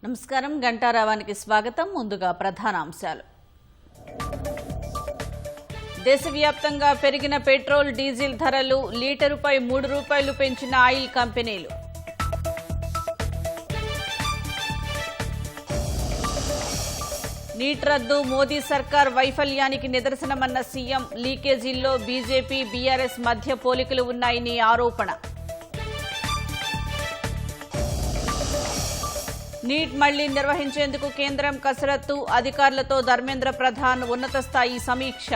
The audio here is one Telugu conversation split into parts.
నమస్కారం, గంటారావానికి స్వాగతం. ముందుగా ప్రధాన అంశాలు. దేశవ్యాప్తంగా పెరిగిన పెట్రోల్, డీజిల్ ధరలు, లీటరుపై ₹3 పెంచిన ఆయిల్ కంపెనీలు. నీట్ రద్దు మోదీ సర్కార్ వైఫల్యానికి నిదర్శనమన్న సీఎం. లీకేజీల్లో బీజేపీ, బీఆర్ఎస్ మధ్య పోలికలు ఉన్నాయని ఆరోపణ. నీట్ మళ్లీ నిర్వహించేందుకు కేంద్రం కసరత్తు. అధికారులతో ధర్మేంద్ర ప్రధాన్ ఉన్నత స్థాయి సమీక్ష.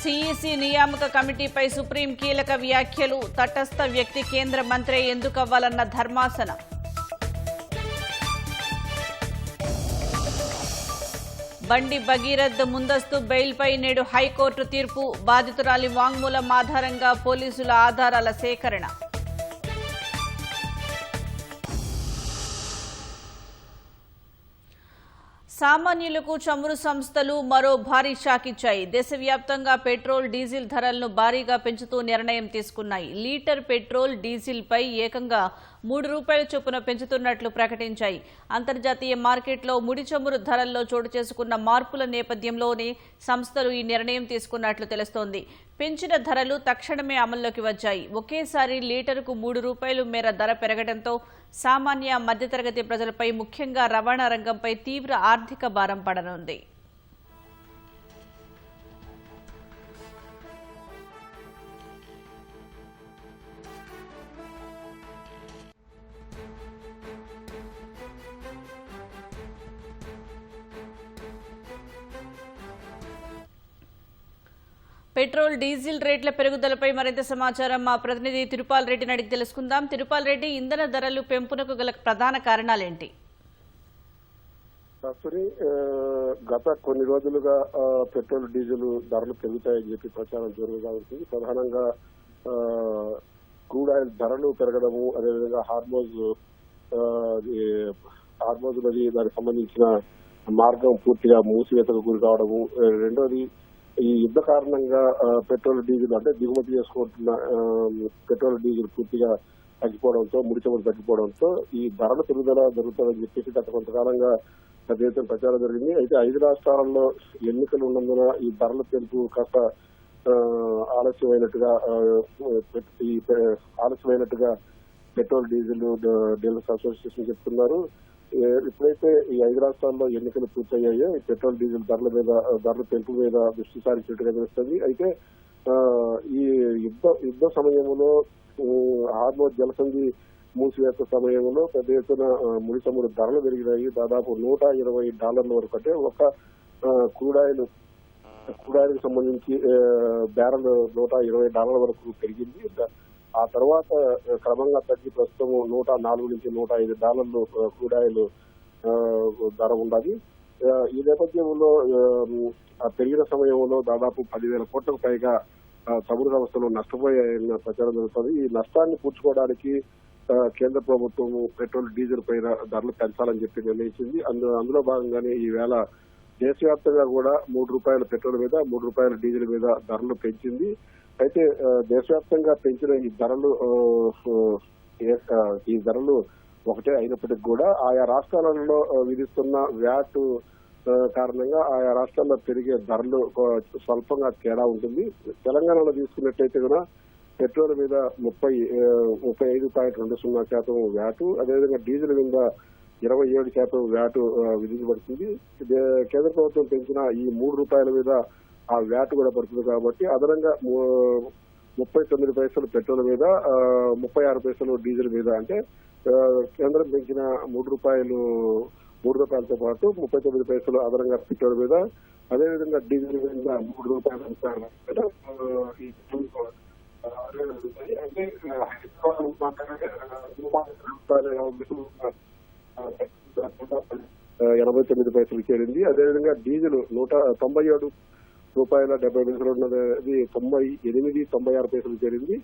సీఈసీ నియామక కమిటీపై సుప్రీం కీలక వ్యాఖ్యలు. తటస్థ వ్యక్తి కేంద్ర మంత్రే ఎందుకవ్వాలన్న ధర్మాసనం. బండి భగీరథ్ ముందస్తు బెయిల్పై నేడు హైకోర్టు తీర్పు. బాధితురాలి వాంగ్మూలం ఆధారంగా పోలీసుల ఆధారాల సేకరణ. సామాన్యులకు చమురు సంస్థలు మరో భారీ షాక్ ఇచ్చాయి. దేశవ్యాప్తంగా పెట్రోల్, డీజిల్ ధరలను భారీగా పెంచుతూ నిర్ణయం తీసుకున్నాయి. లీటర్ పెట్రోల్, డీజిల్పై ఏకంగా ₹3 చొప్పున పెంచుతున్నట్లు ప్రకటించాయి. అంతర్జాతీయ మార్కెట్లో ముడి చమురు ధరల్లో చోటు చేసుకున్న మార్పుల నేపథ్యంలోనే సంస్థలు ఈ నిర్ణయం తీసుకున్నట్లు తెలుస్తోంది. పెంచిన ధరలు తక్షణమే అమల్లోకి వచ్చాయి. ఒకేసారి లీటరుకు ₹3 మేర ధర పెరగడంతో సామాన్య, మధ్యతరగతి ప్రజలపై, ముఖ్యంగా రవాణా రంగంపై తీవ్ర ఆర్థిక భారం పడనుంది. పెట్రోల్, డీజిల్ రేట్ల పెరుగుదలపై మరింత సమాచారం మా ప్రతినిధి తిరుపాల్ రెడ్డిని అడిగి తెలుసుకుందాం. తిరుపాల్ రెడ్డి, ఇంధన ధరలు పెంపునకు గల ప్రధాన కారణాలేంటి? గత కొన్ని రోజులుగా పెట్రోల్, డీజిల్ ధరలు పెరుగుతాయని చెప్పి ప్రచారం జరుగుతూ ఉంటుంది. ప్రధానంగా క్రూడ్ ఆయిల్ ధరలు పెరగడము, అదేవిధంగా హార్మోజ్ నది దానికి సంబంధించిన మార్గం పూర్తిగా మూసివేతకు గురి కావడము, రెండోది ఈ యుద్ధ కారణంగా పెట్రోల్, డీజిల్ అంటే దిగుమతి చేసుకుంటున్న పెట్రోల్, డీజిల్ పూర్తిగా తగ్గిపోవడంతో, ముడి చమురు తగ్గిపోవడంతో ఈ ధరల పెరుగుదల జరుగుతుందని చెప్పేసి గత కొంతకాలంగా పెద్ద ప్రచారం జరిగింది. అయితే 5 రాష్ట్రాలలో ఎన్నికలు ఉన్నందున ఈ ధరల పెంపు కాస్త ఆలస్యమైనట్టుగా పెట్రోల్, డీజిల్ డీలర్స్ అసోసియేషన్ చెప్తున్నారు. ఎప్పుడైతే ఈ 5 రాష్ట్రాల్లో ఎన్నికలు పూర్తయ్యాయో ఈ పెట్రోల్, డీజిల్ ధరల పెంపు మీద దృష్టి సారించినట్టుగా తెలుస్తుంది. అయితే ఈ యుద్ధ సమయంలో హార్మోజ్ జలసంధి మూసివేత సమయంలో పెద్ద ఎత్తున ముడి చమురు ధరలు పెరిగినాయి. దాదాపు $120 వరకు, అంటే ఒక క్రూడ్ ఆయిల్ సంబంధించి బ్యారెల్ $120 వరకు పెరిగింది. ఆ తర్వాత క్రమంగా తగ్గి ప్రస్తుతం $104 నుంచి $105 క్రూడ్ ఆయిల్ ధర ఉండాలి. ఈ నేపథ్యంలో పెరిగిన సమయంలో దాదాపు 10,000 కోట్లకు పైగా చమురు సంస్థలు నష్టపోయాయన్న ప్రచారం జరుగుతుంది. ఈ నష్టాన్ని పూడ్చుకోవడానికి కేంద్ర ప్రభుత్వం పెట్రోల్, డీజిల్ పైన ధరలు పెంచాలని చెప్పి నిర్ణయించింది. అందులో భాగంగానే ఈవేళ దేశవ్యాప్తంగా కూడా ₹3 పెట్రోల్ మీద, ₹3 డీజిల్ మీద ధరలు పెంచింది. అయితే దేశవ్యాప్తంగా పెంచిన ఈ ధరలు ఒకటే అయినప్పటికీ కూడా ఆయా రాష్ట్రాలలో విధిస్తున్న వ్యాట్ కారణంగా ఆయా రాష్ట్రాల్లో పెరిగే ధరలు స్వల్పంగా తేడా ఉంటుంది. తెలంగాణలో తీసుకున్నట్టయితే కూడా పెట్రోల్ మీద 35.20% వ్యాట్, అదేవిధంగా డీజిల్ మీద 27% వ్యాట్ విధించబడుతుంది. కేంద్ర ప్రభుత్వం పెంచిన ఈ ₹3 మీద ఆ వ్యాట్ కూడా పడుతుంది కాబట్టి అదనంగా 39 పైసలు పెట్రోల్ మీద, 36 పైసలు డీజిల్ మీద, అంటే కేంద్రం పెంచిన ₹3తో పాటు 39 పైసలు అదనంగా పెట్రోల్ మీద, అదేవిధంగా డీజిల్ మీద ₹3 అంటే 89 పైసలు చేరింది. అదేవిధంగా డీజిల్ ₹197.70 ఉన్నది 98-96 పైసలు చేరింది.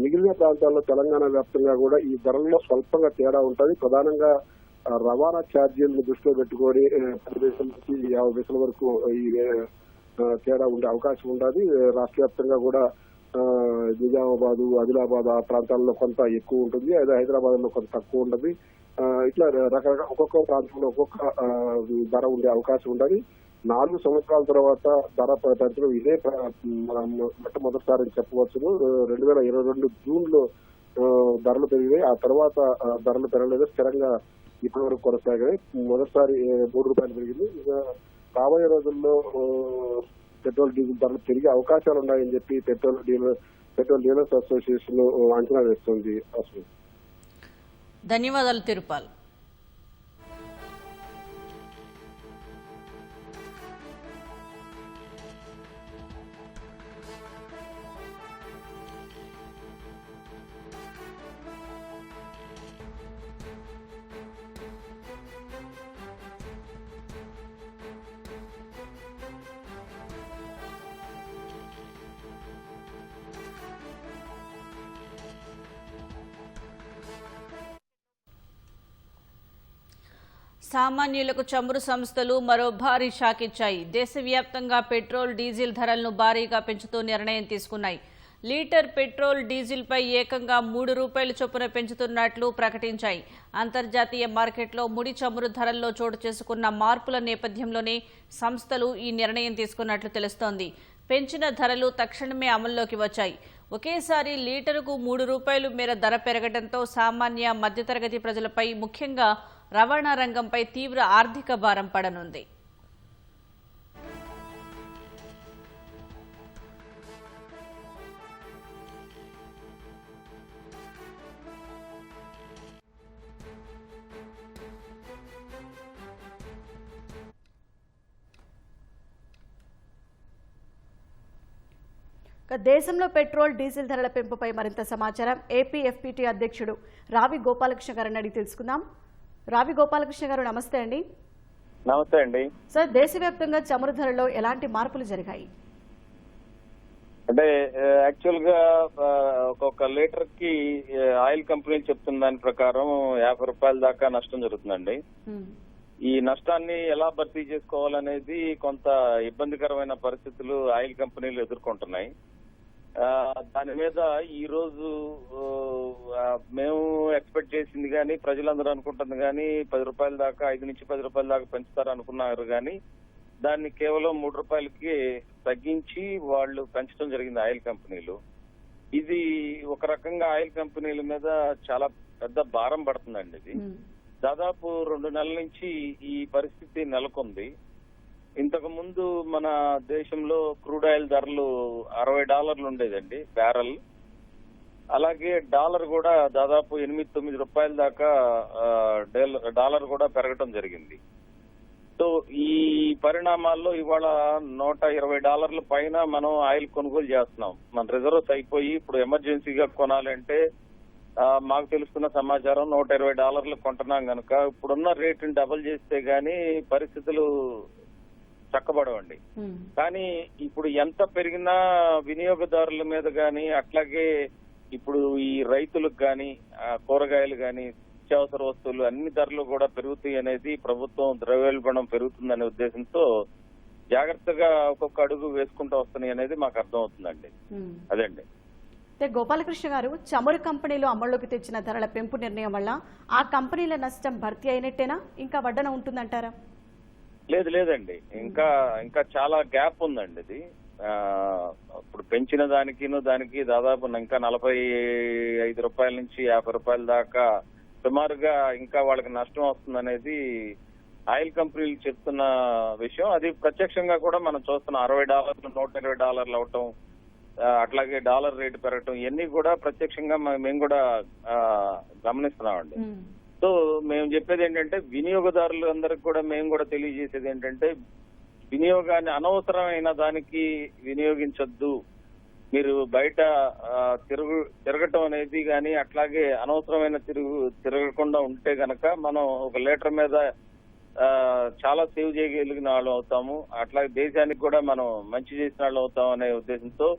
మిగిలిన ప్రాంతాల్లో తెలంగాణ వ్యాప్తంగా కూడా ఈ ధరల్లో స్వల్పంగా తేడా ఉంటుంది. ప్రధానంగా రవాణా ఛార్జీలను దృష్టిలో పెట్టుకొని 10 పైసల నుంచి 50 పైసల వరకు ఈ తేడా ఉండే అవకాశం ఉండాలి. రాష్ట్ర వ్యాప్తంగా కూడా నిజామాబాద్, ఆదిలాబాద్ ఆ ప్రాంతాల్లో కొంత ఎక్కువ ఉంటుంది, అదే హైదరాబాద్ లో కొంత తక్కువ ఉంటుంది. ఇట్లా రకరకాల ఒక్కొక్క ప్రాంతంలో ఒక్కొక్క ధర ఉండే అవకాశం ఉండాలి. 4 సంవత్సరాల తర్వాత ధర పెంచడం ఇదే మొట్టమొదటిసారి అని చెప్పవచ్చును. 2022 జూన్ లో ధరలు పెరిగాయి. ఆ తర్వాత ధరలు పెరగలేదు, స్థిరంగా ఇప్పటి వరకు కొనసాగాయి. మొదటిసారి 3 రూపాయలు పెరిగింది. రాబోయే రోజుల్లో పెట్రోల్ డీజిల్ ధరలు పెరిగే అవకాశాలు ఉన్నాయని చెప్పి పెట్రోల్ డీలర్స్ అసోసియేషన్ అంచనా వేస్తుంది. అసలు ధన్యవాదాలు తిరుపాల్. సామాన్యులకు చమురు సంస్థలు మరో భారీ షాక్ ఇచ్చాయి. దేశవ్యాప్తంగా పెట్రోల్, డీజిల్ ధరలను భారీగా పెంచుతూ నిర్ణయం తీసుకున్నాయి. లీటర్ పెట్రోల్, డీజిల్పై ఏకంగా 3 రూపాయల చొప్పున పెంచుతున్నట్లు ప్రకటించాయి. అంతర్జాతీయ మార్కెట్లో ముడి చమురు ధరల్లో చోటు చేసుకున్న మార్పుల నేపథ్యంలోనే సంస్థలు ఈ నిర్ణయం తీసుకున్నట్లు తెలుస్తోంది. పెంచిన ధరలు తక్షణమే అమల్లోకి వచ్చాయి. ఒకేసారి లీటరుకు 3 రూపాయలు మేర ధర పెరగడంతో సామాన్య, మధ్యతరగతి ప్రజలపై, ముఖ్యంగా రవాణా రంగంపై తీవ్ర ఆర్థిక భారం పడనుంది. దేశంలో పెట్రోల్, డీజిల్ ధరల పెంపుపై మరింత సమాచారం ఏపీ ఎఫ్పీటీ అధ్యక్షుడు రావి గోపాలకృష్ణ గారిని అడిగి తెలుసుకుందాం. రావి గోపాలకృష్ణ గారు, నమస్తే అండి. నమస్తే అండి. సార్, దేశవ్యాప్తంగా చమురు ధరలో ఎలాంటి మార్పులు జరిగాయి? అంటే యాక్చువల్ గా ఒక్కొక్క లీటర్ కి ఆయిల్ కంపెనీలు చెప్తున్న దాని ప్రకారం 50 రూపాయల దాకా నష్టం జరుగుతుందండి. ఈ నష్టాన్ని ఎలా భర్తీ చేసుకోవాలనేది కొంత ఇబ్బందికరమైన పరిస్థితులు ఆయిల్ కంపెనీలు ఎదుర్కొంటున్నాయి. దాని మీద ఈ రోజు మేము ఎక్స్పెక్ట్ చేసింది కానీ, ప్రజలందరూ అనుకుంటుంది కానీ 10 రూపాయల దాకా, 5 నుంచి 10 రూపాయల దాకా పెంచుతారు అనుకున్నారు కానీ దాన్ని కేవలం 3 రూపాయలకి తగ్గించి వాళ్ళు పెంచడం జరిగింది ఆయిల్ కంపెనీలు. ఇది ఒక రకంగా ఆయిల్ కంపెనీల మీద చాలా పెద్ద భారం పడుతుందండి. ఇది దాదాపు 2 నెలల నుంచి ఈ పరిస్థితి నెలకొంది. ఇంతకు ముందు మన దేశంలో క్రూడ్ ఆయిల్ ధరలు $60 ఉండేదండి బ్యారెల్. అలాగే డాలర్ కూడా దాదాపు 8-9 రూపాయల దాకా డాలర్ కూడా పెరగటం జరిగింది. సో ఈ పరిణామాల్లో ఇవాళ $120 పైన మనం ఆయిల్ కొనుగోలు చేస్తున్నాం. మన రిజర్వ్స్ అయిపోయి ఇప్పుడు ఎమర్జెన్సీగా కొనాలంటే మాకు తెలుస్తున్న సమాచారం $120 కొంటున్నాం కనుక ఇప్పుడున్న రేటుని డబుల్ చేస్తే గానీ పరిస్థితులు చక్కబడవండి. కానీ ఇప్పుడు ఎంత పెరిగినా వినియోగదారుల మీద గాని, అట్లాగే ఇప్పుడు ఈ రైతులకు గాని, కూరగాయలు గాని, నిత్యావసర వస్తువులు అన్ని ధరలు కూడా పెరుగుతాయి అనేది ప్రభుత్వం ద్రవ్యోల్బణం పెరుగుతుందనే ఉద్దేశంతో జాగ్రత్తగా ఒక్కొక్క అడుగు వేసుకుంటూ వస్తున్నాయి అనేది మాకు అర్థం అవుతుందండి. అదండి. గోపాలకృష్ణ గారు, చమురు కంపెనీలు అమల్లోకి తెచ్చిన ధరల పెంపు నిర్ణయం వల్ల ఆ కంపెనీల నష్టం భర్తీ అయినట్టేనా, ఇంకా వడ్డన ఉంటుందంటారా? లేదండి, ఇంకా చాలా గ్యాప్ ఉందండి. ఇది ఇప్పుడు పెంచిన దానికి దాదాపు ఇంకా 45 రూపాయల నుంచి 50 రూపాయల దాకా సుమారుగా ఇంకా వాళ్ళకి నష్టం వస్తుందనేది ఆయిల్ కంపెనీలు చెప్తున్న విషయం. అది ప్రత్యక్షంగా కూడా మనం చూస్తున్నాం. $60 $120 అవటం, అట్లాగే డాలర్ రేటు పెరగటం, ఇవన్నీ కూడా ప్రత్యక్షంగా మేము కూడా గమనిస్తున్నామండి. సో మేము చెప్పేది ఏంటంటే, వినియోగదారులు అందరికి కూడా మేము కూడా తెలియజేసేది ఏంటంటే, వినియోగాన్ని అనవసరమైన దానికి వినియోగించొద్దు. మీరు బయట తిరగటం అనేది కానీ, అట్లాగే అనవసరమైన తిరగకుండా ఉంటే గనక మనం ఒక లీటర్ మీద చాలా సేవ్ చేయగలిగిన వాళ్ళు అవుతాము. అట్లాగే దేశానికి కూడా మనం మంచి చేసిన వాళ్ళు అవుతాం అనే ఉద్దేశంతో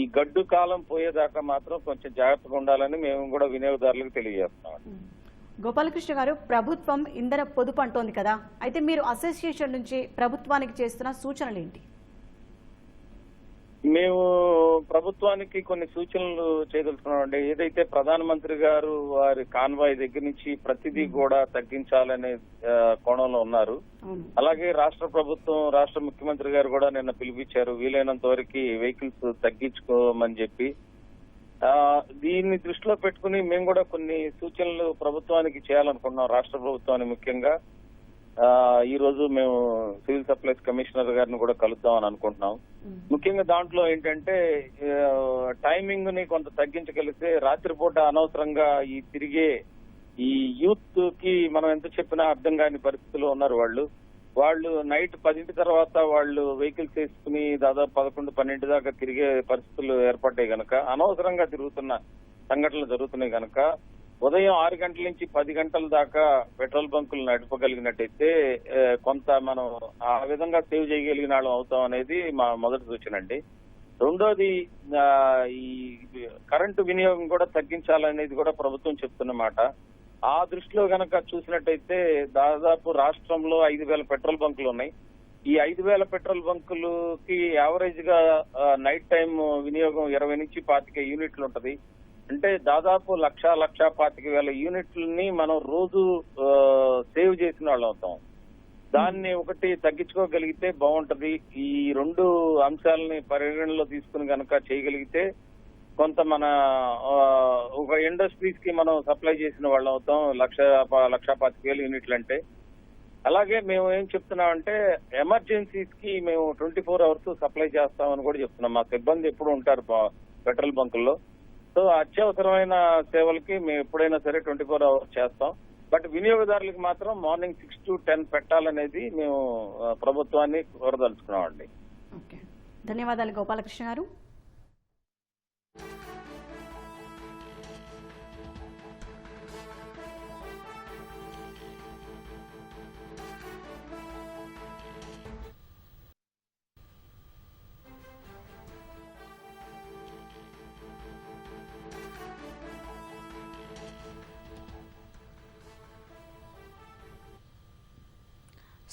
ఈ గడ్డు కాలం పోయేదాకా మాత్రం కొంచెం జాగ్రత్తగా ఉండాలని మేము కూడా వినియోగదారులకు తెలియజేస్తున్నాం. గోపాలకృష్ణ గారు, ప్రభుత్వం ఇంధన పొదుపు అంటోంది కదా, అయితే మీరు అసోసియేషన్ నుంచి ప్రభుత్వానికి చేస్తున్న సూచనలు ఏంటి? మేము ప్రభుత్వానికి కొన్ని సూచనలు చేయదలుచుకున్నామండి. ఏదైతే ప్రధానమంత్రి గారు వారి కాన్వాయ్ దగ్గర నుంచి ప్రతిదీ కూడా తగ్గించాలనే కోణంలో ఉన్నారు. అలాగే రాష్ట్ర ప్రభుత్వం, రాష్ట్ర ముఖ్యమంత్రి గారు కూడా నిన్న పిలిపించారు వీలైనంత వరకు వెహికల్స్ తగ్గించుకోమని చెప్పి. దీన్ని దృష్టిలో పెట్టుకుని మేము కూడా కొన్ని సూచనలు ప్రభుత్వానికి చేయాలనుకున్నాం. రాష్ట్ర ప్రభుత్వానికి ముఖ్యంగా ఈ రోజు మేము సివిల్ సప్లైస్ కమిషనర్ గారిని కూడా కలుద్దామని అనుకుంటున్నాం. ముఖ్యంగా దాంట్లో ఏంటంటే టైమింగ్ ని కొంత తగ్గించగలిగితే రాత్రిపూట అనవసరంగా ఈ తిరిగే ఈ యూత్ కి మనం ఎంత చెప్పినా అర్థం కాని పరిస్థితిలో ఉన్నారు. వాళ్ళు నైట్ 10 తర్వాత వాళ్ళు వెహికల్స్ వేసుకుని దాదాపు 11-12 దాకా తిరిగే పరిస్థితులు ఏర్పడ్డాయి కనుక, అనవసరంగా తిరుగుతున్న సంఘటనలు జరుగుతున్నాయి కనుక ఉదయం 6 గంటల నుంచి 10 గంటల దాకా పెట్రోల్ బంకులు నడపగలిగినట్టయితే కొంత మనం ఆ విధంగా సేవ్ చేయగలిగిన వాళ్ళం అవుతాం అనేది మా మొదటి సూచన అండి. రెండోది, ఈ కరెంటు వినియోగం కూడా తగ్గించాలనేది కూడా ప్రభుత్వం చెప్తున్నమాట. ఆ దృష్టిలో గనక చూసినట్టయితే దాదాపు రాష్ట్రంలో 5,000 పెట్రోల్ బంకులు ఉన్నాయి. ఈ 5,000 పెట్రోల్ బంకులకి యావరేజ్ గా నైట్ టైం వినియోగం 20 నుంచి 25 యూనిట్లు ఉంటది. అంటే దాదాపు 1,25,000 యూనిట్లని మనం రోజు సేవ్ చేసిన వాళ్ళు అవుతాం. దాన్ని ఒకటి తగ్గించుకోగలిగితే బాగుంటది. ఈ రెండు అంశాలని పరిగణలో తీసుకుని గనక చేయగలిగితే కొంత మన ఒక ఇండస్ట్రీస్ కి మనం సప్లై చేసిన వాళ్ళు అవుతాం. 1,25,000 యూనిట్లు అంటే. అలాగే మేము ఏం చెప్తున్నామంటే ఎమర్జెన్సీస్ కి మేము 24 అవర్స్ సప్లై చేస్తామని కూడా చెప్తున్నాం. మా సిబ్బంది ఎప్పుడు ఉంటారు పెట్రోల్ బంకుల్లో. సో అత్యవసరమైన సేవలకి మేము ఎప్పుడైనా సరే 24 అవర్స్ చేస్తాం. బట్ వినియోగదారులకు మాత్రం మార్నింగ్ 6 to 10 పెట్టాలనేది మేము ప్రభుత్వాన్ని కోరదలుచుకున్నామండి. ధన్యవాదాలు గోపాలకృష్ణ గారు.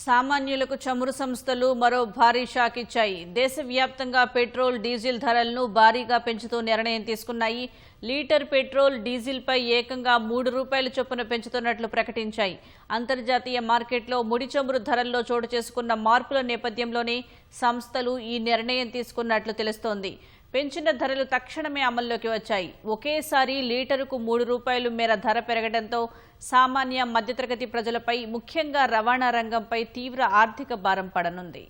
సామాన్యులకు చమురు సంస్థలు మరో భారీ షాక్ ఇచ్చాయి. దేశవ్యాప్తంగా పెట్రోల్, డీజిల్ ధరలను భారీగా పెంచుతూ నిర్ణయం తీసుకున్నాయి. లీటర్ పెట్రోల్, డీజిల్పై ఏకంగా ₹3 చొప్పున పెంచుతున్నట్లు ప్రకటించాయి. అంతర్జాతీయ మార్కెట్లో ముడి చమురు ధరల్లో చోటు చేసుకున్న మార్పుల నేపథ్యంలోనే సంస్థలు ఈ నిర్ణయం తీసుకున్నట్లు తెలుస్తోంది. పెంచిన ధరలు తక్షణమే అమల్లోకి వచ్చాయి. ఒకేసారి లీటరుకు ₹3 మేర ధర పెరగడంతో సామాన్య మధ్యతరగతి ప్రజలపై, ముఖ్యంగా రవాణా రంగంపై తీవ్ర ఆర్థిక భారం పడనుంది.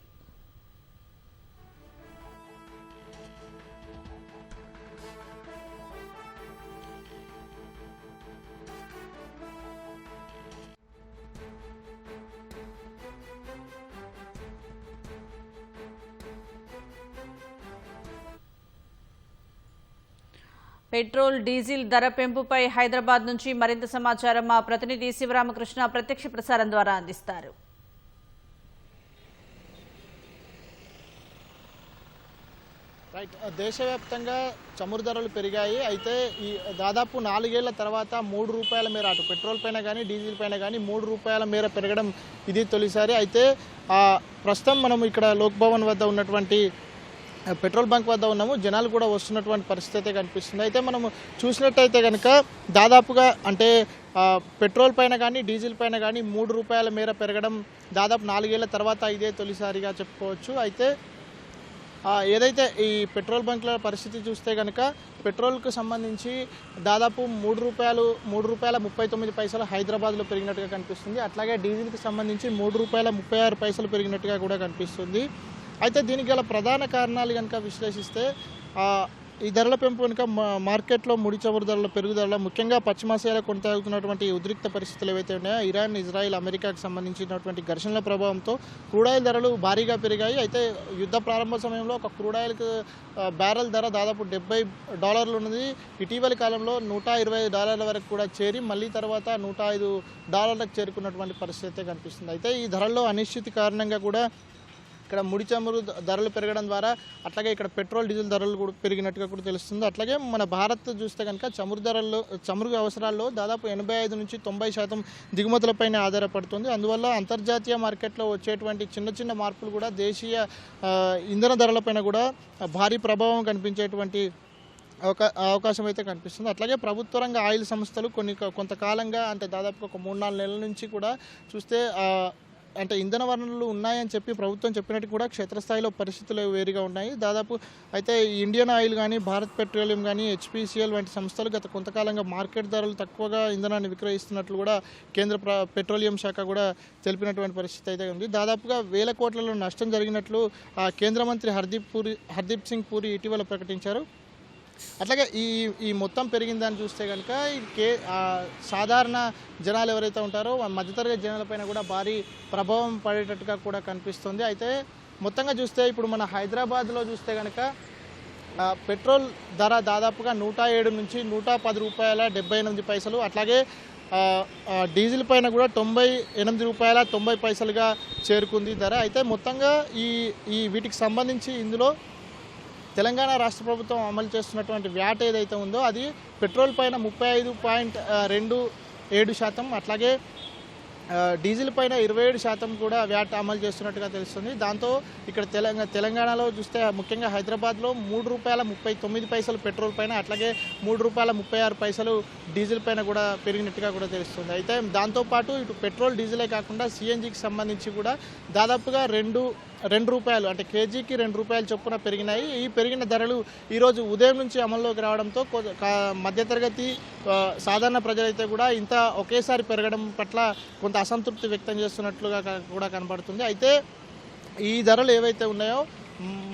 పెట్రోల్, డీజిల్ ధర పెంపుపై హైదరాబాద్ నుంచి మరింత సమాచారం మా ప్రతినిధి శివరామకృష్ణ ప్రత్యక్ష ప్రసారం ద్వారా అందిస్తారు. దేశవ్యాప్తంగా చమురు ధరలు పెరిగాయి. అయితే ఈ దాదాపు 4 ఏళ్ల తర్వాత ₹3 మేర అటు పెట్రోల్ పైన కానీ డీజిల్ పైన కానీ ₹3 మేర పెరగడం ఇది తొలిసారి. అయితే ప్రస్తుతం మనం ఇక్కడ లోక్ భవన్ వద్ద ఉన్నటువంటి పెట్రోల్ బంక్ వద్ద ఉన్నాము. జనాలు కూడా వస్తున్నటువంటి పరిస్థితి కనిపిస్తుంది. అయితే మనం చూసినట్టయితే కనుక దాదాపుగా అంటే పెట్రోల్ పైన కానీ డీజిల్ పైన కానీ ₹3 మేర పెరగడం దాదాపు 4 ఏళ్ల తర్వాత ఇదే తొలిసారిగా చెప్పుకోవచ్చు. అయితే ఏదైతే ఈ పెట్రోల్ బంక్ల పరిస్థితి చూస్తే కనుక పెట్రోల్కు సంబంధించి దాదాపు ₹3.39 హైదరాబాద్లో పెరిగినట్టుగా కనిపిస్తుంది. అట్లాగే డీజిల్కి సంబంధించి ₹3.36 పెరిగినట్టుగా కూడా కనిపిస్తుంది. అయితే దీనికి గల ప్రధాన కారణాలు కనుక విశ్లేషిస్తే ఈ ధరల పెంపు కనుక మార్కెట్లో ముడి చమురు ధరల పెరుగుదల, ముఖ్యంగా పశ్చిమాసియాలో కొనసాగుతున్నటువంటి ఉద్రిక్త పరిస్థితులు ఏవైతే ఉన్నాయో ఇరాన్, ఇజ్రాయిల్, అమెరికాకు సంబంధించినటువంటి ఘర్షణల ప్రభావంతో క్రూడాయిల్ ధరలు భారీగా పెరిగాయి. అయితే యుద్ధ ప్రారంభ సమయంలో ఒక క్రూడాయిల్కి బ్యారెల్ ధర దాదాపు $70 ఉన్నది. ఇటీవలి కాలంలో $120 వరకు కూడా చేరి మళ్ళీ తర్వాత $105 చేరుకున్నటువంటి పరిస్థితి కనిపిస్తుంది. అయితే ఈ ధరల్లో అనిశ్చితి కారణంగా కూడా ఇక్కడ ముడి చమురు ధరలు పెరగడం ద్వారా అట్లాగే ఇక్కడ పెట్రోల్ డీజిల్ ధరలు కూడా పెరిగినట్టుగా కూడా తెలుస్తుంది. అట్లాగే మన భారత్ చూస్తే కనుక చమురు అవసరాల్లో దాదాపు 85 నుంచి 90% దిగుమతులపైన ఆధారపడుతుంది. అందువల్ల అంతర్జాతీయ మార్కెట్లో వచ్చేటువంటి చిన్న చిన్న మార్పులు కూడా దేశీయ ఇంధన ధరలపైన కూడా భారీ ప్రభావం కనిపించేటువంటి అవకాశం అయితే కనిపిస్తుంది. అట్లాగే ప్రభుత్వ రంగ ఆయిల్ సంస్థలు కొంతకాలంగా అంటే దాదాపు ఒక 3-4 నెలల నుంచి కూడా చూస్తే అంటే ఇంధన వనరులు ఉన్నాయని చెప్పి ప్రభుత్వం చెప్పినట్టు కూడా క్షేత్రస్థాయిలో పరిస్థితులు వేరుగా ఉన్నాయి. దాదాపు అయితే ఇండియన్ ఆయిల్ కానీ భారత్ పెట్రోలియం కానీ HPCL వంటి సంస్థలు గత కొంతకాలంగా మార్కెట్ ధరలు తక్కువగా ఇంధనాన్ని విక్రయిస్తున్నట్లు కూడా కేంద్ర పెట్రోలియం శాఖ కూడా తెలిపినటువంటి పరిస్థితి అయితే ఉంది. దాదాపుగా 1000 కోట్లలో నష్టం జరిగినట్లు కేంద్ర మంత్రి హర్దీప్ సింగ్ పూరి ఇటీవల ప్రకటించారు. అట్లాగే ఈ మొత్తం పెరిగిందని చూస్తే కనుక సాధారణ జనాలు ఎవరైతే ఉంటారో మధ్యతరగతి జనాలపైన కూడా భారీ ప్రభావం పడేటట్టుగా కూడా కనిపిస్తుంది. అయితే మొత్తంగా చూస్తే ఇప్పుడు మన హైదరాబాద్లో చూస్తే కనుక పెట్రోల్ ధర దాదాపుగా 107 నుంచి 110 రూపాయల 78 పైసలు, అట్లాగే డీజిల్ పైన కూడా 98 రూపాయల 90 పైసలుగా చేరుకుంది ధర. అయితే మొత్తంగా ఈ వీటికి సంబంధించి ఇందులో తెలంగాణ రాష్ట్ర ప్రభుత్వం అమలు చేస్తున్నటువంటి వ్యాట్ ఏదైతే ఉందో అది పెట్రోల్ పైన 35.27%, అట్లాగే డీజిల్ పైన 27% కూడా వ్యాట్ అమలు చేస్తున్నట్టుగా తెలుస్తుంది. దాంతో ఇక్కడ తెలంగాణలో చూస్తే ముఖ్యంగా హైదరాబాద్లో ₹3.39 పెట్రోల్ పైన, అట్లాగే ₹3.36 డీజిల్ పైన కూడా పెరిగినట్టుగా కూడా తెలుస్తుంది. అయితే దాంతోపాటు ఇటు పెట్రోల్ డీజిలే కాకుండా CNGకి సంబంధించి కూడా దాదాపుగా రెండు రూపాయలు అంటే కేజీకి ₹2 చొప్పున పెరిగినాయి. ఈ పెరిగిన ధరలు ఈరోజు ఉదయం నుంచి అమల్లోకి రావడంతో మధ్యతరగతి సాధారణ ప్రజలైతే కూడా ఇంత ఒకేసారి పెరగడం పట్ల కొంత అసంతృప్తి వ్యక్తం చేస్తున్నట్లుగా కూడా కనబడుతుంది. అయితే ఈ ధరలు ఏవైతే ఉన్నాయో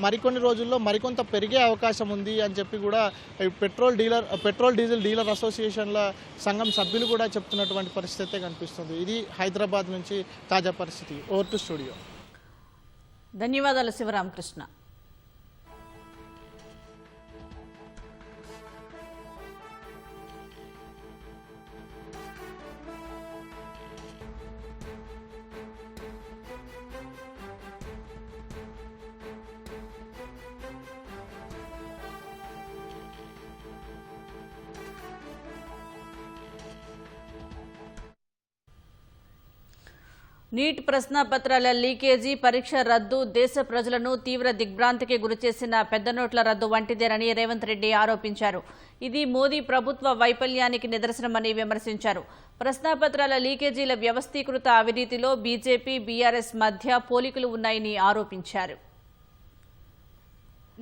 మరికొన్ని రోజుల్లో మరికొంత పెరిగే అవకాశం ఉంది అని చెప్పి కూడా పెట్రోల్ డీజిల్ డీలర్ అసోసియేషన్ల సంఘం సభ్యులు కూడా చెప్తున్నటువంటి పరిస్థితి కనిపిస్తుంది. ఇది హైదరాబాద్ నుంచి తాజా పరిస్థితి. Over to studio. ధన్యవాదాలు శివరామకృష్ణ. నీట్ ప్రశ్నాపత్రాల లీకేజీ, పరీక్ష రద్దు దేశ ప్రజలను తీవ్ర దిగ్భ్రాంతికి గురిచేసిన పెద్ద నోట్ల రద్దు వంటిదేనని రేవంత్ రెడ్డి ఆరోపించారు. ఇది మోదీ ప్రభుత్వ వైఫల్యానికి నిదర్శనమని విమర్శించారు. ప్రశ్నాపత్రాల లీకేజీల వ్యవస్థీకృత అవినీతిలో బీజేపీ, బీఆర్ఎస్ మధ్య పోలికలు ఉన్నాయని ఆరోపించారు.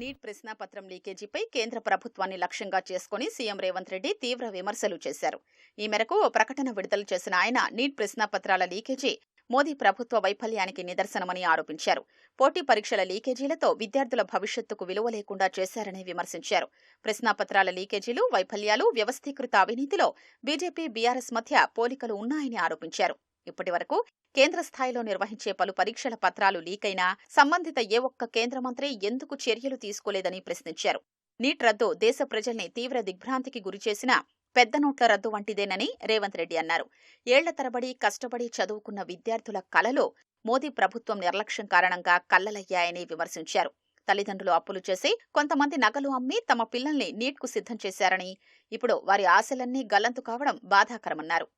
నీట్ ప్రశ్నాపత్రం లీకేజీపై కేంద్ర ప్రభుత్వాన్ని లక్ష్యంగా చేసుకుని సీఎం రేవంత్ రెడ్డి తీవ్ర విమర్శలు చేశారు. ఈ మేరకు ఓ ప్రకటన విడుదల చేసిన ఆయన నీట్ ప్రశ్నాపత్రాల లీకేజీ మోదీ ప్రభుత్వ వైఫల్యానికి నిదర్శనమని ఆరోపించారు. పోటీ పరీక్షల లీకేజీలతో విద్యార్థుల భవిష్యత్తుకు విలువ లేకుండా చేశారని విమర్శించారు. ప్రశ్నాపత్రాల లీకేజీలు, వైఫల్యాలు, వ్యవస్థీకృత అవినీతిలో బీజేపీ, బీఆర్ఎస్ మధ్య పోలికలు ఉన్నాయని ఆరోపించారు. ఇప్పటి వరకు కేంద్ర స్థాయిలో నిర్వహించే పలు పరీక్షల పత్రాలు లీకైనా సంబంధిత ఏ ఒక్క కేంద్ర మంత్రి ఎందుకు చర్యలు తీసుకోలేదని ప్రశ్నించారు. నీట్ రద్దు దేశ ప్రజల్ని తీవ్ర దిగ్భ్రాంతికి గురిచేసిన పెద్ద నోట్ల రద్దు వంటిదేనని రేవంత్ రెడ్డి అన్నారు. ఏళ్ల తరబడి కష్టపడి చదువుకున్న విద్యార్థుల కలలో మోదీ ప్రభుత్వం నిర్లక్ష్యం కారణంగా కల్లలయ్యాయని విమర్శించారు. తల్లిదండ్రులు అప్పులు చేసి కొంతమంది నగలు అమ్మి తమ పిల్లల్ని నీట్కు సిద్ధం చేశారని, ఇప్పుడు వారి ఆశలన్నీ గల్లంతు కావడం బాధాకరమన్నారు.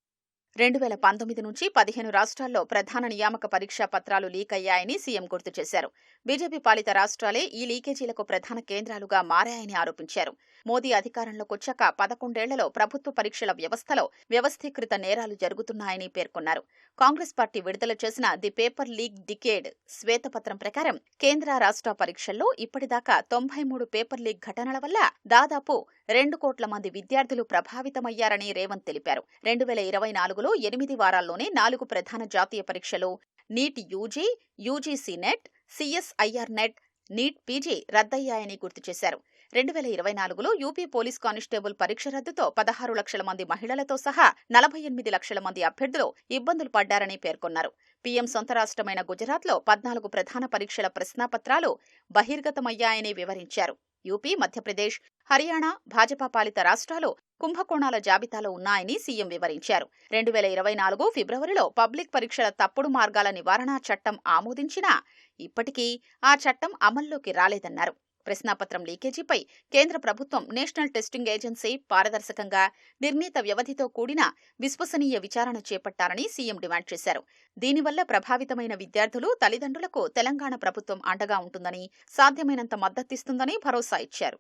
2019 నుంచి 15 రాష్ట్రాల్లో ప్రధాన నియామక పరీక్షా పత్రాలు లీక్ అయ్యాయని సీఎం గుర్తు చేశారు. బీజేపీ పాలిత రాష్ట్రాలే ఈ లీకేజీలకు ప్రధాన కేంద్రాలుగా మారాయని ఆరోపించారు. మోదీ అధికారంలోకొచ్చాక 11 ఏళ్లలో ప్రభుత్వ పరీక్షల వ్యవస్థలో వ్యవస్థీకృత నేరాలు జరుగుతున్నాయని పేర్కొన్నారు. కాంగ్రెస్ పార్టీ విడుదల చేసిన ది పేపర్ లీక్ డికేడ్ శ్వేతపత్రం ప్రకారం కేంద్ర రాష్ట్ర పరీక్షల్లో ఇప్పటిదాకా 93 పేపర్ లీక్ ఘటనల వల్ల దాదాపు 2 కోట్ల మంది విద్యార్థులు ప్రభావితమయ్యారని రేవంత్ తెలిపారు. 2024లో 8 వారాల్లోనే 4 ప్రధాన జాతీయ పరీక్షలు NEET UG, UGC NET, CSIR NET, NEET PG రద్దయ్యాయని గుర్తు చేశారు. 2024లో యూపీ పోలీస్ కానిస్టేబుల్ పరీక్ష రద్దుతో 16 లక్షల మంది మహిళలతో సహా 48 లక్షల మంది అభ్యర్థులు ఇబ్బందులు పడ్డారని పేర్కొన్నారు. పీఎం సొంత రాష్ట్రమైన గుజరాత్లో 14 ప్రధాన పరీక్షల ప్రశ్నాపత్రాలు బహిర్గతమయ్యాయని వివరించారు. యూపీ, మధ్యప్రదేశ్, హర్యానా భాజపా పాలిత రాష్ట్రాలు కుంభకోణాల జాబితాలో ఉన్నాయని సీఎం వివరించారు. 2024 ఫిబ్రవరిలో పబ్లిక్ పరీక్షల తప్పుడు మార్గాల నివారణ చట్టం ఆమోదించినా ఇప్పటికీ ఆ చట్టం అమల్లోకి రాలేదన్నారు. ప్రశ్నాపత్రం లీకేజీపై కేంద్ర ప్రభుత్వం నేషనల్ టెస్టింగ్ ఏజెన్సీ పారదర్శకంగా, నిర్ణీత వ్యవధితో కూడిన విశ్వసనీయ విచారణ చేపట్టాలని సీఎం డిమాండ్ చేశారు. దీనివల్ల ప్రభావితమైన విద్యార్థులు, తల్లిదండ్రులకు తెలంగాణ ప్రభుత్వం అండగా ఉంటుందని, సాధ్యమైనంత మద్దతిస్తుందని భరోసా ఇచ్చారు.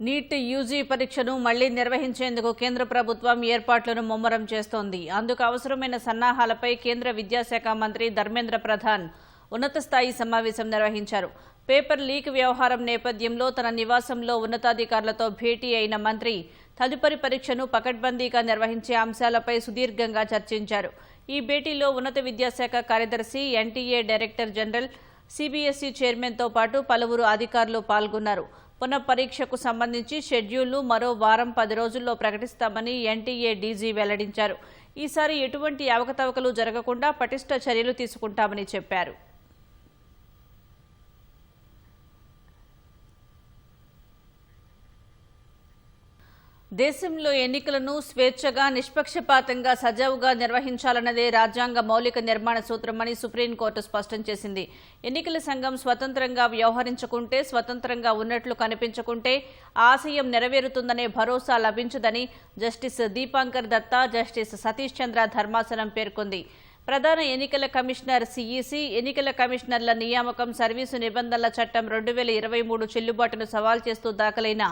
నీట్ యూజీ పరీక్షను మళ్లీ నిర్వహించేందుకు కేంద్ర ప్రభుత్వం ఏర్పాట్లను ముమ్మరం చేస్తోంది. అందుకు అవసరమైన సన్నాహాలపై కేంద్ర విద్యాశాఖ మంత్రి ధర్మేంద్ర ప్రధాన్ ఉన్నత స్థాయి సమావేశం నిర్వహించారు. పేపర్ లీక్ వ్యవహారం నేపథ్యంలో తన నివాసంలో ఉన్నతాధికారులతో భేటీ అయిన మంత్రి తదుపరి పరీక్షను పకడ్బందీగా నిర్వహించే అంశాలపై సుదీర్ఘంగా చర్చించారు. ఈ భేటీలో ఉన్నత విద్యాశాఖ కార్యదర్శి, ఎన్టీఏ డైరెక్టర్ జనరల్, సిబిఎస్ఈ చైర్మన్తో పాటు పలువురు అధికారులు పాల్గొన్నారు. పునఃపరీక్షకు సంబంధించి షెడ్యూల్ను మరో వారం 10 రోజుల్లో ప్రకటిస్తామని ఎన్టీఏ డీజీ వెల్లడించారు. ఈసారి ఎటువంటి అవకతవకలు జరగకుండా పటిష్ట చర్యలు తీసుకుంటామని చెప్పారు. దేశంలో ఎన్నికలను స్వేచ్ఛగా, నిష్పక్షపాతంగా, సజావుగా నిర్వహించాలన్నదే రాజ్యాంగ మౌలిక నిర్మాణ సూత్రమని సుప్రీంకోర్టు స్పష్టం చేసింది. ఎన్నికల సంఘం స్వతంత్రంగా వ్యవహరించుకుంటే, స్వతంత్రంగా ఉన్నట్లు కనిపించుకుంటే ఆశయం నెరవేరుతుందనే భరోసా లభించదని జస్టిస్ దీపాంకర్ దత్తా, జస్టిస్ సతీష్ చంద్ర ధర్మాసనం పేర్కొంది. ప్రధాన ఎన్నికల కమిషనర్ సిఈసి, ఎన్నికల కమిషనర్ల నియామకం, సర్వీసు నిబంధనల చట్టం 2023 చెల్లుబాటును సవాల్ చేస్తూ దాఖలైన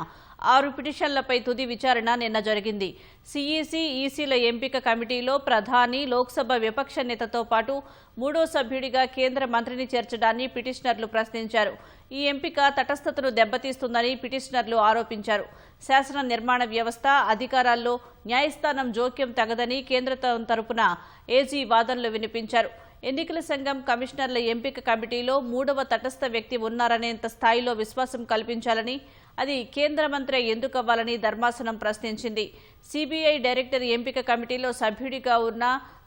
6 పిటిషన్లపై తుది విచారణ నిన్న జరిగింది. సిఈసి, ఈసీల ఎంపిక కమిటీలో ప్రధాని, లోక్సభ విపక్ష నేతతో పాటు 3వ సభ్యుడిగా కేంద్ర మంత్రిని చేర్చడాన్ని పిటిషనర్లు ప్రశ్నించారు. ఈ ఎంపిక తటస్థతను దెబ్బతీస్తుందని పిటిషనర్లు ఆరోపించారు. శాసన నిర్మాణ వ్యవస్థ అధికారాల్లో న్యాయస్థానం జోక్యం తగదని కేంద్రం తరపున ఏజీ వాదనలు వినిపించారు. ఎన్నికల సంఘం కమిషనర్ల ఎంపిక కమిటీలో 3వ తటస్థ వ్యక్తి ఉన్నారనేంత స్థాయిలో విశ్వాసం కల్పించాలని, అది కేంద్ర మంత్రి ఎందుకవ్వాలని ధర్మాసనం ప్రశ్నించింది. సిబిఐ డైరెక్టర్ ఎంపిక కమిటీలో సభ్యుడిగా ఉన్న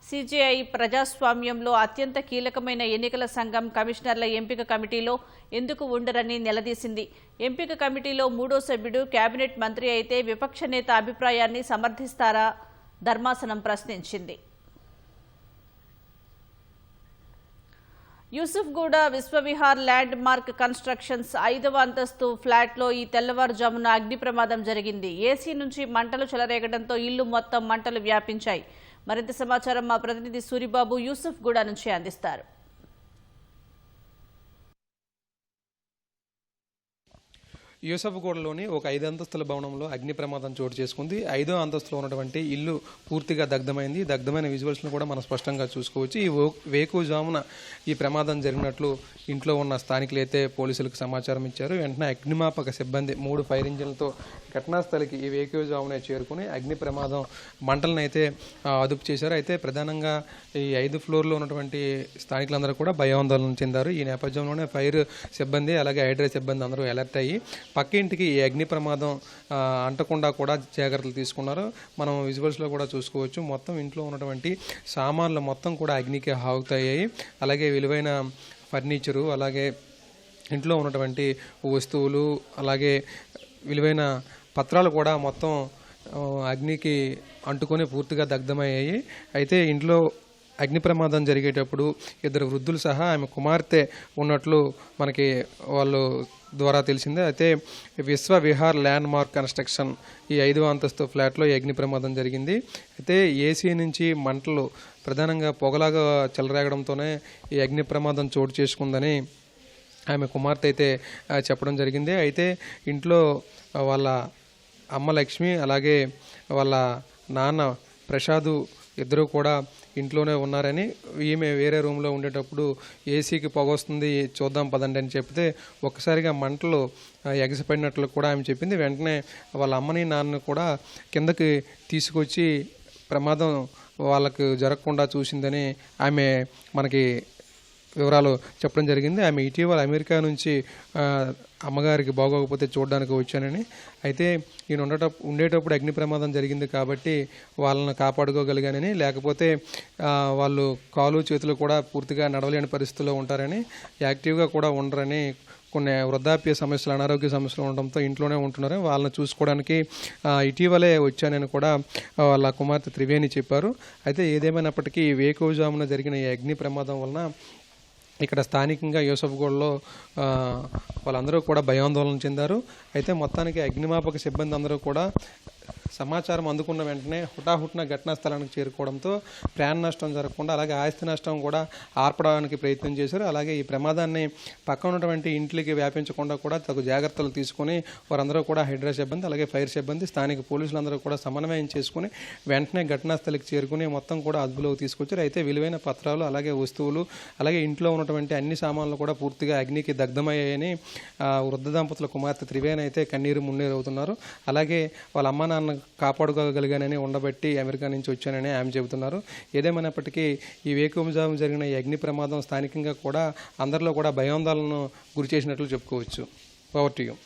సిజేఐ ప్రజాస్వామ్యంలో అత్యంత కీలకమైన ఎన్నికల సంఘం కమిషనర్ల ఎంపిక కమిటీలో ఎందుకు ఉండరని నిలదీసింది. ఎంపిక కమిటీలో 3వ సభ్యుడు కేబినెట్ మంత్రి అయితే విపక్ష నేత అభిప్రాయాన్ని సమర్థిస్తారా? ధర్మాసనం ప్రశ్నించింది. యూసుఫ్గూడ విశ్వవిహార్ ల్యాండ్ మార్క్ కన్స్ట్రక్షన్స్ 5వ అంతస్తు ఫ్లాట్లో ఈ తెల్లవారుజామున అగ్ని ప్రమాదం జరిగింది. ఏసీ నుంచి మంటలు చెలరేగడంతో ఇల్లు మొత్తం మంటలు వ్యాపించాయి. మరింత సమాచారం మా ప్రతినిధి సూరిబాబు యూసుఫ్గూడ నుంచి అందిస్తారు. యూసఫ్గూడలోని ఒక 5 అంతస్తుల భవనంలో అగ్ని ప్రమాదం చోటు చేసుకుంది. 5వ అంతస్తులో ఉన్నటువంటి ఇల్లు పూర్తిగా దగ్ధమైంది. దగ్ధమైన విజువల్స్ను కూడా మనం స్పష్టంగా చూసుకోవచ్చు. ఈ వేకువజామున ఈ ప్రమాదం జరిగినట్లు ఇంట్లో ఉన్న స్థానికులు అయితే పోలీసులకు సమాచారం ఇచ్చారు. వెంటనే అగ్నిమాపక సిబ్బంది 3 ఫైర్ ఇంజిన్లతో ఘటనాస్థలికి ఈ వేకువజామునే చేరుకుని అగ్ని ప్రమాదం మంటలను అయితే అదుపు చేశారు. అయితే ప్రధానంగా ఈ 5వ ఫ్లోర్లో ఉన్నటువంటి స్థానికులందరూ కూడా భయాందోళన చెందారు. ఈ నేపథ్యంలోనే ఫైర్ సిబ్బంది అలాగే హైడ్రా సిబ్బంది అందరూ అలర్ట్ అయ్యి పక్క ఇంటికి ఈ అగ్ని ప్రమాదం అంటకుండా కూడా జాగ్రత్తలు తీసుకున్నారు. మనం విజువల్స్లో కూడా చూసుకోవచ్చు. మొత్తం ఇంట్లో ఉన్నటువంటి సామాన్లు మొత్తం కూడా అగ్నికి ఆగుతాయి. అలాగే విలువైన ఫర్నిచరు, అలాగే ఇంట్లో ఉన్నటువంటి వస్తువులు, అలాగే విలువైన పత్రాలు కూడా మొత్తం అగ్నికి అంటుకొని పూర్తిగా దగ్ధమయ్యాయి. అయితే ఇంట్లో అగ్ని ప్రమాదం జరిగేటప్పుడు 2 వృద్ధులు సహా ఆమె కుమార్తె ఉన్నట్లు మనకి వాళ్ళు ద్వారా తెలిసిందే. అయితే విశ్వ విహార్ ల్యాండ్ మార్క్ కన్స్ట్రక్షన్ ఈ 5వ అంతస్తు ఫ్లాట్లో ఈ అగ్ని ప్రమాదం జరిగింది. అయితే ఏసీ నుంచి మంటలు ప్రధానంగా పొగలాగా చెలరేగడంతోనే ఈ అగ్ని ప్రమాదం చోటు చేసుకుందని ఆమె కుమార్తె అయితే చెప్పడం జరిగింది. అయితే ఇంట్లో వాళ్ళ అమ్మ లక్ష్మి అలాగే వాళ్ళ నాన్న ప్రసాదు ఇద్దరు కూడా ఇంట్లోనే ఉన్నారని, ఈమె వేరే రూమ్లో ఉండేటప్పుడు ఏసీకి పొగ వస్తుంది చూద్దాం పదండి అని చెప్తే ఒక్కసారిగా మంటలు ఎగసిపడినట్లు కూడా ఆమె చెప్పింది. వెంటనే వాళ్ళ అమ్మని నాన్నని కూడా కిందకి తీసుకొచ్చి ప్రమాదం వాళ్ళకు జరగకుండా చూసిందని ఆమె మనకి వివరాలు చెప్పడం జరిగింది. ఆమె ఇటీవల అమెరికా నుంచి అమ్మగారికి బాగోకపోతే చూడడానికి వచ్చానని, అయితే ఈయన ఉండేటప్పుడు అగ్ని ప్రమాదం జరిగింది కాబట్టి వాళ్ళని కాపాడుకోగలిగానని, లేకపోతే వాళ్ళు కాలు చేతులు కూడా పూర్తిగా నడవలేని పరిస్థితుల్లో ఉంటారని, యాక్టివ్గా కూడా ఉండరని కొన్ని వృద్ధాప్య సమస్యలు, అనారోగ్య సమస్యలు ఉండడంతో ఇంట్లోనే ఉంటున్నారు. వాళ్ళని చూసుకోవడానికి ఇటీవలే వచ్చానని కూడా వాళ్ళ కుమార్తె త్రివేణి చెప్పారు. అయితే ఏదేమైనప్పటికీ వేకువజామున జరిగిన ఈ అగ్ని ప్రమాదం వలన ఇక్కడ స్థానికంగా యూసఫ్గూడలో వాళ్ళందరూ కూడా భయాందోళన చెందారు. అయితే మొత్తానికి అగ్నిమాపక సిబ్బంది అందరూ కూడా సమాచారం అందుకున్న వెంటనే హుటాహుటిన ఘటనా స్థలానికి చేరుకోవడంతో ప్రాణ నష్టం జరగకుండా అలాగే ఆస్తి నష్టం కూడా ఆర్పడానికి ప్రయత్నం చేశారు. అలాగే ఈ ప్రమాదాన్ని పక్కన ఉన్నటువంటి ఇంట్లోకి వ్యాపించకుండా కూడా తగు జాగ్రత్తలు తీసుకుని వారందరూ కూడా హైడ్రా సిబ్బంది అలాగే ఫైర్ సిబ్బంది స్థానిక పోలీసులందరూ కూడా సమన్వయం చేసుకుని వెంటనే ఘటనా స్థలికి చేరుకుని మొత్తం కూడా అదుపులోకి తీసుకొచ్చారు. అయితే విలువైన పత్రాలు అలాగే వస్తువులు అలాగే ఇంట్లో ఉన్నటువంటి అన్ని సామాన్లు కూడా పూర్తిగా అగ్నికి దగ్ధమయ్యాయని వృద్ధ దంపతుల కుమార్తె త్రివేణి అయితే కన్నీరు మున్నీరు అవుతున్నారు. అలాగే వాళ్ళ అమ్మ నాన్న కాపాడుకోగలిగానని ఉండబట్టి అమెరికా నుంచి వచ్చానని ఆమె చెబుతున్నారు. ఏదేమైనప్పటికీ ఈ వేకువజాము జరిగిన ఈ అగ్ని ప్రమాదం స్థానికంగా కూడా అందరిలో కూడా భయాందోళనను గురి చేసినట్లు చెప్పుకోవచ్చు. Over to you.